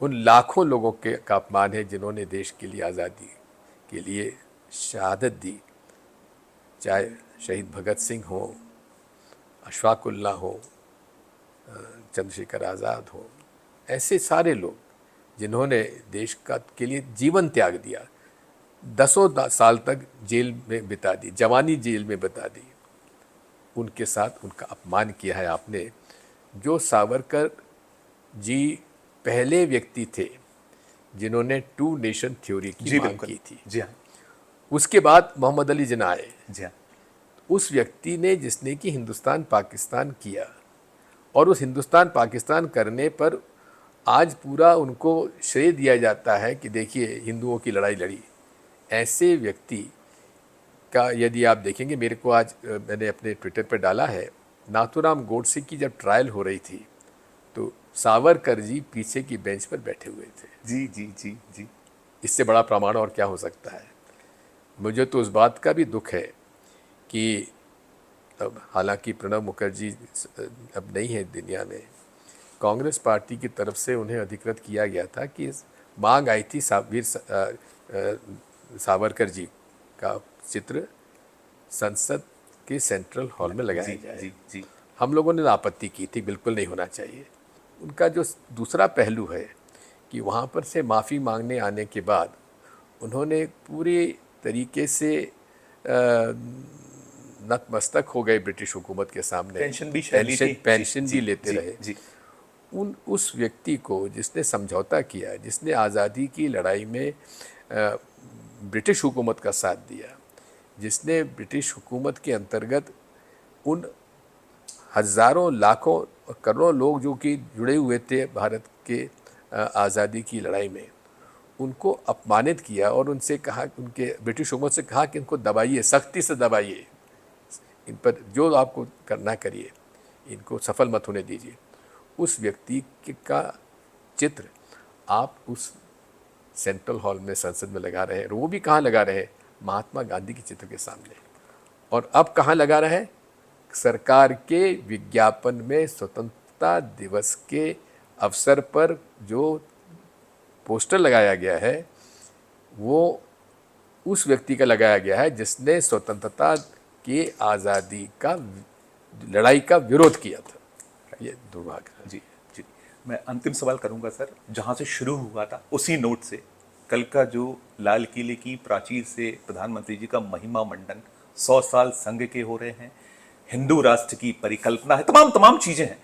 उन लाखों लोगों के का अपमान है जिन्होंने देश के लिए, आज़ादी के लिए शहादत दी। चाहे शहीद भगत सिंह हो, अशफाकुल्लाह हो, चंद्रशेखर आज़ाद हो, ऐसे सारे लोग जिन्होंने देश का के लिए जीवन त्याग दिया, दसों साल तक जेल में बिता दी, जवानी जेल में बिता दी, उनके साथ उनका अपमान किया है आपने। जो सावरकर जी पहले व्यक्ति थे जिन्होंने 2 नेशन थ्योरी की मांग की थी। जी हाँ, उसके बाद मोहम्मद अली जिन्ना आए। जी हाँ, उस व्यक्ति ने जिसने कि हिंदुस्तान पाकिस्तान किया, और उस हिंदुस्तान पाकिस्तान करने पर आज पूरा उनको श्रेय दिया जाता है कि देखिए हिंदुओं की लड़ाई लड़ी। ऐसे व्यक्ति का यदि आप देखेंगे, मेरे को आज मैंने अपने ट्विटर पर डाला है, नाथूराम गोडसे की जब ट्रायल हो रही थी तो सावरकर जी पीछे की बेंच पर बैठे हुए थे। जी जी जी जी। इससे बड़ा प्रमाण और क्या हो सकता है? मुझे तो उस बात का भी दुख है कि अब हालांकि प्रणब मुखर्जी अब नहीं है दुनिया में, कांग्रेस पार्टी की तरफ से उन्हें अधिकृत किया गया था कि मांग आई थी सावरकर जी का चित्र संसद के सेंट्रल हॉल में लगाया जाए। जी जी। हम लोगों ने आपत्ति की थी, बिल्कुल नहीं होना चाहिए। उनका जो दूसरा पहलू है कि वहाँ पर से माफ़ी मांगने आने के बाद उन्होंने पूरे तरीके से नतमस्तक हो गए ब्रिटिश हुकूमत के सामने। पेंशन भी लेते रहे। जी। उस व्यक्ति को जिसने समझौता किया, जिसने आज़ादी की लड़ाई में ब्रिटिश हुकूमत का साथ दिया, जिसने ब्रिटिश हुकूमत के अंतर्गत उन हज़ारों लाखों और करोड़ों लोग जो कि जुड़े हुए थे भारत के आज़ादी की लड़ाई में, उनको अपमानित किया और उनसे कहा, उनके ब्रिटिश हुकूमत से कहा कि इनको दबाइए, सख्ती से दबाइए, इन पर जो आपको करना करिए, इनको सफल मत होने दीजिए। उस व्यक्ति का चित्र आप उस सेंट्रल हॉल में, संसद में लगा रहे हैं। वो भी कहाँ लगा रहे हैं? महात्मा गांधी के चित्र के सामने। और अब कहाँ लगा रहे हैं? सरकार के विज्ञापन में स्वतंत्रता दिवस के अवसर पर जो पोस्टर लगाया गया है वो उस व्यक्ति का लगाया गया है जिसने स्वतंत्रता की आज़ादी का लड़ाई का विरोध किया था। ये दुर्भाग्य है। जी जी, मैं अंतिम सवाल करूंगा सर, जहां से शुरू हुआ था उसी नोट से। कल का जो लाल किले की प्राचीर से प्रधानमंत्री जी का महिमा मंडन, 100 साल संघ के हो रहे हैं, हिंदू राष्ट्र की परिकल्पना है, तमाम चीजें हैं।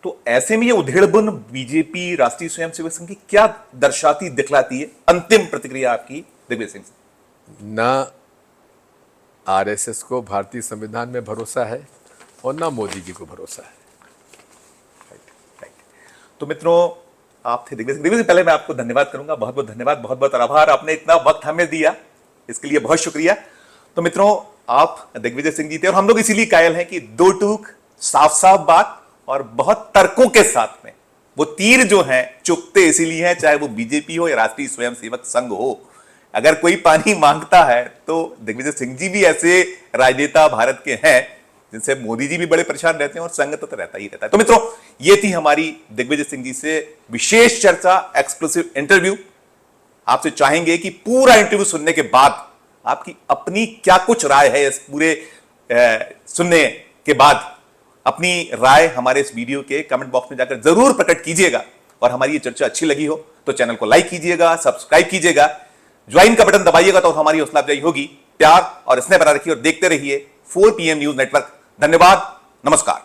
तो ऐसे में ये उधेड़बुन बीजेपी, राष्ट्रीय स्वयंसेवक संघ की क्या दर्शाती, दिखलाती है? अंतिम प्रतिक्रिया आपकी दिग्विजय सिंह से। ना आरएसएस को भारतीय संविधान में भरोसा है और ना मोदी जी को भरोसा है। तो मित्रों, आप थे दिग्विजय सिंह। पहले मैं आपको धन्यवाद करूंगा, बहुत बहुत धन्यवाद, बहुत बहुत आभार, आपने इतना वक्त हमें दिया, इसके लिए बहुत शुक्रिया। तो मित्रों, आप दिग्विजय सिंह जी थे और हम लोग इसीलिए कायल हैं कि दो टूक, साफ साफ बात और बहुत तर्कों के साथ में वो तीर जो हैं चुकते इसीलिए हैं, चाहे वो बीजेपी हो या राष्ट्रीय स्वयंसेवक संघ हो। अगर कोई पानी मांगता है तो दिग्विजय सिंह जी भी ऐसे राजनेता भारत के हैं जिनसे मोदी जी भी बड़े परेशान रहते हैं और संघ तो रहता ही रहता है। तो मित्रों, ये थी हमारी दिग्विजय सिंह जी से विशेष चर्चा, एक्सक्लूसिव इंटरव्यू। आपसे चाहेंगे कि पूरा इंटरव्यू सुनने के बाद आपकी अपनी क्या कुछ राय है, इस पूरे सुनने के बाद अपनी राय हमारे इस वीडियो के कमेंट बॉक्स में जाकर जरूर प्रकट कीजिएगा। और हमारी ये चर्चा अच्छी लगी हो तो चैनल को लाइक कीजिएगा, सब्सक्राइब कीजिएगा, ज्वाइन का बटन दबाइएगा तो हमारी हौसला अफजाई होगी। प्यार और स्नेह बना रखिए और देखते रहिए 4 PM न्यूज नेटवर्क। धन्यवाद, नमस्कार।